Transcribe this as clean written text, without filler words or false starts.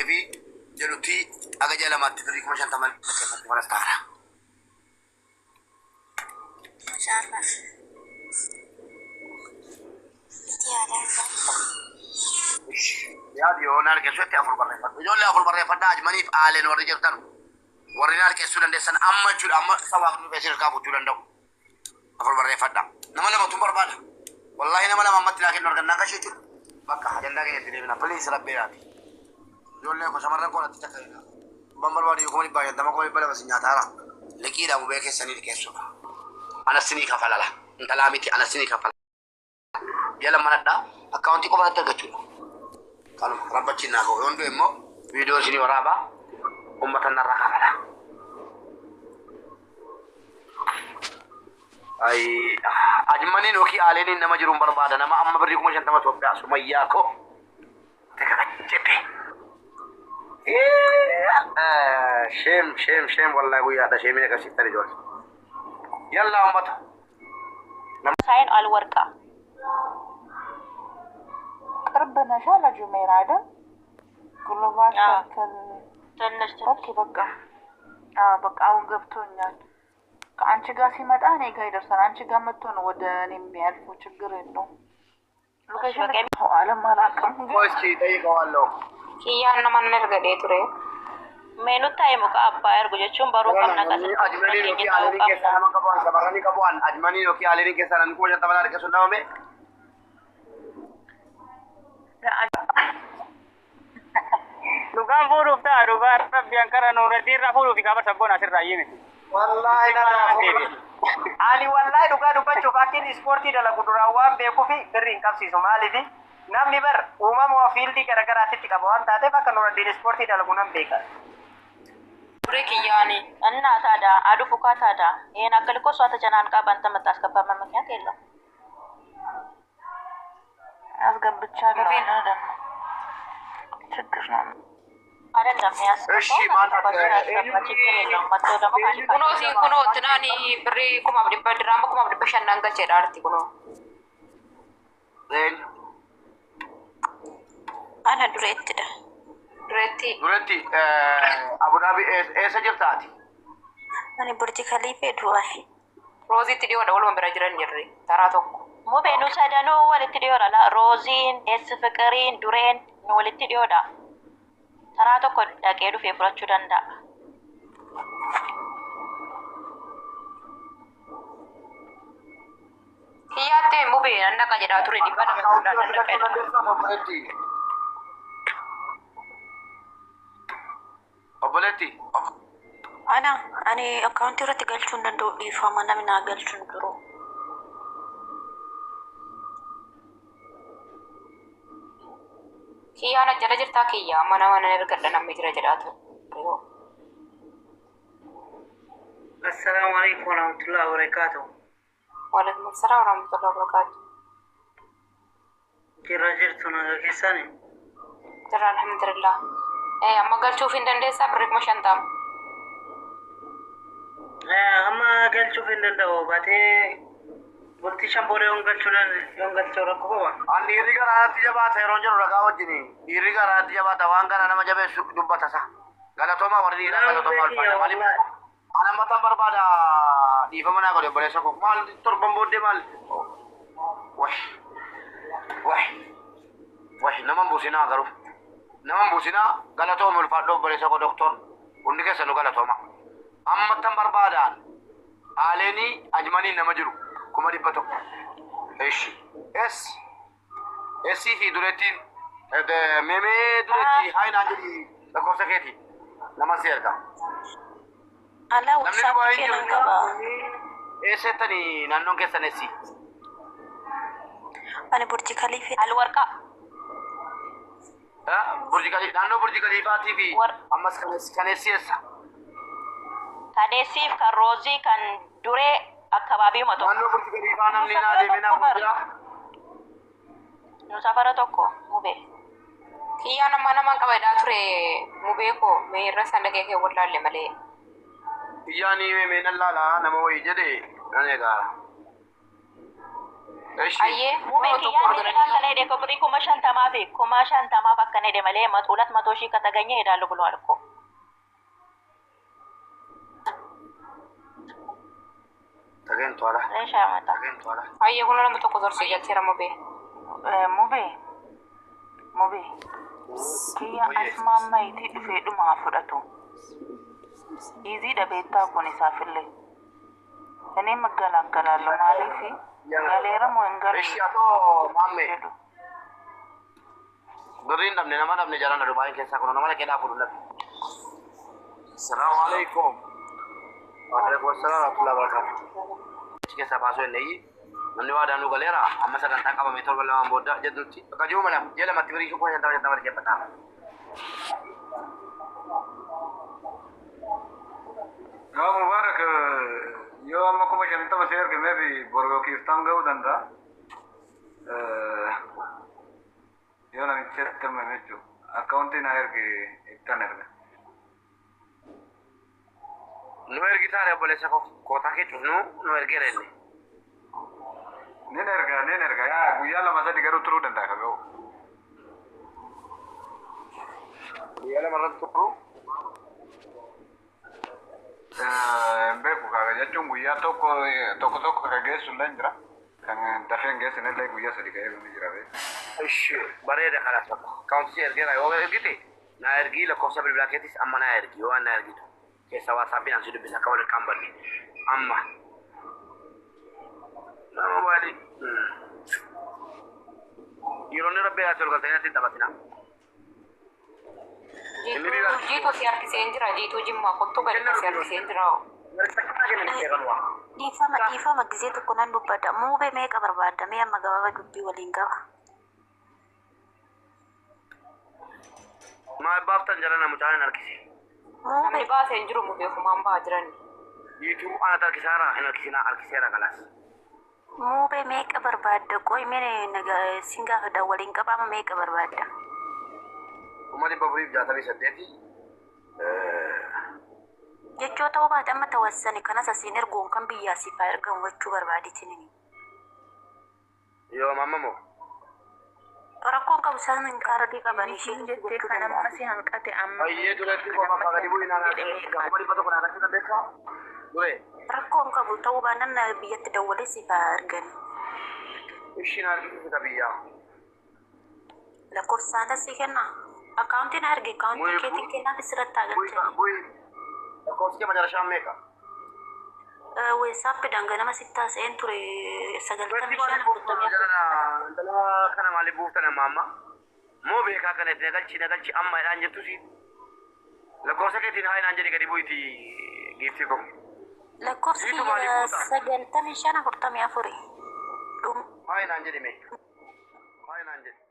في جلوتي أجا لما تدريك مش أنت من ولا استعرا ما شاء الله يا ديو نارك شو تأفر برا يقول لي أفر برا فدا أجمني في آلين ورد جرتن ورينا لك سودان دسان أما شو أما سواق نبيسير كابو شو لندو أفر برا فدا نملا ما تمبر بالا والله نملا ما متلا كن نرجع نكشي شو بكا حجندا كي يتري بنا بليس ربي راتي يقول لي كوسا مرة كولا تتكلم بمبر وادي يقول لي بايع دم كوي بلا بس نياتارا لكيدا مبيك سني لكيسو أنا سني كفلا لا أنت لا ميتي أنا سني كفلا يلا مرة أكاونتي كم أنت ترجع kalau rapat Cina ko yondo emmo video sini waraba ummatan naraka ay ajmani no ki aleni nama jurum barbada nama amma bari ko man tama tobda sumayya ko teka jete shem wallahi ko yada shem ka sitari jol yalla ummata ሳይን አልወርቃ قربنا شالا جميرة عدا كله ما شكل ትንሽ اوكي بقى بقى او ገብቶኛል ከአንቺ ጋር ሲመጣ እኔ ጋር ይደርሳል አንቺ ጋር መጥቶ ነው ወደ እኔ የሚያልፈው ችግር የለውም ሎኬሽን አለም አላውቅም እስኪ ጠይቀዋለሁ ኪያን ማን ነገደ ቱሬ ሜኑታ ይሙቃ አባ ያርጉ ጀቹን በሩ ከነቀስ ajmani no ki aleni ke sana kabuan sabarani kabuan ajmani no ki aleni ke sana ko jata bana ke sunna me Dugaan fuudhuuf ta'a dhugaa rabbiin kara nuuratii irraa fuudhuuf gaafa sabboon asirraa yime. wallahi Ani wallahi dhugaa dubbachuuf akkin ispoortii dalagu duraan waan beekuu fi birri hin qabsiisu maaliifi namni bar uumama waa fiildii garagaraatitti qaba waan taateef akka nuuratiin ispoortii dalagu nan beeka. ቱሬ ኪያኒ እና ታዲያ አዱ ፉካ ታዲያ ይሄን አክል እኮ እሷ ተጨናንቃ ባንተ መታስገባ ምክንያት የለም አስገብቻለሁ ደግሞ ችግር ነው አይደለም እሺ ማታ ችግር የለውም መጥቶ ደግሞ ኩኖ ሲኩኖ ትናኒ ብሪ ኩማ ብድበ ድራማ ኩማ ብድበ ሸናን ገልቼ ዳርቲ ኩኖ አና ዱሬት ደ duretti Abu Dhabi eessa jirtaati ani burji khalife duwai rozitti dhiyoodha waluma bira jiran jirri taraa tokko mubeenu sadanuu walitti dhiyoodha la roziin eessi fiqiriin dureen nu walitti dhiyoodha taraa tokko dhaqee dhufee fudhachuu danda'a kiyyaatti mubeen annaqa jedhaa ture dhibba nama fuudhaa obboletti ani akkaawuntii irratti galchuun danda'u dhiifama namni naa galchuun jiru kiyyaana jala jirtaa kiyyaa mana ergadha namni jira jedhaatu Assalaamu alaikum warahmatullahi wabarakatuh. waalaikum assalaam warahmatullahi wabarakatuh Jirra jirtu naga keessani. jirra alhamdulillah amma galchuuf hin dandeessaa birri kuma shantam Amma galchuuf hin danda'u baatee bultii shambooree yoon galchuu rakkoo qaba. Ani dhiirri garaatti jabaata yeroo jiru ragaa wajjini dhiirri garaatti jabaata waan kana nama jabeessu dubbata sa galatooma warri dhiiraa galatooma alfaadha maaliif ana mataan barbaada dhiifama naa godhe obboleessa koo maal torban booddee maal wash naman buusinaa garuu naman buusinaa galatooma ulfaadha obboleessa koo doktor hundi keessa nu galatooma amma tan barbaadaan aaleenii ajmanii nama jiru kuma dhibba tokko eshi esii fi durettiin memee duretti haayinaan jedhi lakkoofsa keeti nama si erga ala namni whatsapp du'aa hin kenan qaba jiru eessettanii naannoon keessan esii ani burji khalife alwarqa naannoo burji khaliifaatii fi ammas kan esii eessa kadeesiif kan roozii kan duree akkabaabii uma tokko naannoo burji khaliifaa namni naa deemee naa fuuldura nu safara tokko mubee kiyyaan amma naman qabadhaa ture mubee koo mee irra sandaqee kee wallaalle malee iyyaanii memee nan laala nama wayii jedhe nan eegaara Eshi. Ayyee muumeen kiyyaan miidhaan kana hidhe birrii 50,000 fi 50,000 akkana hidhe malee 200,000 kataganye hedaalu bulu alko. Tagen tuala. Leeshaa mata. Tagen tuala. Ayyee kun nama tokko zorsi galcheera mubee. Mubee. Kiyya asmaammayitii dhufee dhumaa fudhatu. Iziidha beektaa kun isaafillee. Inni maggalaagalaallu maaliifi galeera moo hin galu? Eshi atoo maamme. Birriin dhabne nama dhabne jalaan Dubaayii keessaa kun nama dhaqee dhaabuu dhullabe. Salaamu alaikum. Waalaikum salaam warahmatullahi wabarakatuh. Achi keessaa baasuu hin eeyyi. Namni waa daanuu galeera amma sagantaa qabame torba lamaan booda jedhutti akka jiru mana jee lamatti birii shukuu shantaa shantaa wal keeffataa. Yaa Mubaarak yoo amma 50 see argamee fi borgoo kiiftaan ga'uu danda'a. Yoo namicha argame jechuudha. Akkaawuntii na erge ittaan erga. Nu ergitaa obboleessa kootaa keetu nu ergeera inni. Nin erga yaa guyyaa lama sadi garuu turuu danda'a ka ga'u. Guyyaa lama irratti turuu? Hin beeku kaaga jechuun guyyaa tokko ka geessu illee jira. Kan dafee hin geessine illee guyyaa sadi ka eegamu jira bee. Ishi bareeda kanas bakka. Kaawuntii ergeera yoo ergite na ergii lakkoofsa bilbilaa keetis amma na ergi yoo na ergitu. Keessa waasaappiin ansi dubbisa akka wal kan balli. Amma. Nama wali. Yeroonni rabbi yaa tolga ta'e natti taphatina. Jiituu si harkisee hin jira jiituu jimmaa kottuu gadi si harkisee hin jira. Dhiifama gisee tokko nan dubbadha. Muubee meeqa barbaadda? Mee amma gabaaba dubbii waliin qaba. Maal baaftan jala namuchaan harkise. Namni baasee hin jiru mubee fumaan baa jirani. Jiituu ana harkisaara hin harkisinaa harkiseera kalas. Muubee meeqa barbaadda? Qoy mee sin gaafadha waliin qabaama meeqa barbaadda? 468 Jechoo ta'uu baate amma tawassani kanas asiin ergoon kan biyyaa siifaa ergan wachuu barbaaditini. Yoo mamma moo? Rakkoon qabu isaan hin kaaradii qaban Ishiin jettee kan amma si hanqate amma. Baay'ee duratti qofa akka gadi bu'inaa gaafa dhibbata kun akka dandeessaa? Dure. rakkoon qabu ta'uu baannaan biyyatti dawwalee siifaa ergani. Ishiin harkisa biyyaa. Lakkoofsaan asii kenna. Akkaawuntiin arge akkaawuntii keetiin kennaa asirratti agartee. Lakkoofsi macarashaan meeqa? Weessaappi nama sittaa seen ture 95. Intala kana maaliif buuftan amma? Moo beekaa kana itti nagalchi amma jedhaan jettu si. Lakkoofsa keetiin haa inaan jedhi gadi bu'iti giiftii koo. Lakkoofsi 95 44. Haa inaan jedhi mee. Haa inaan jedhi.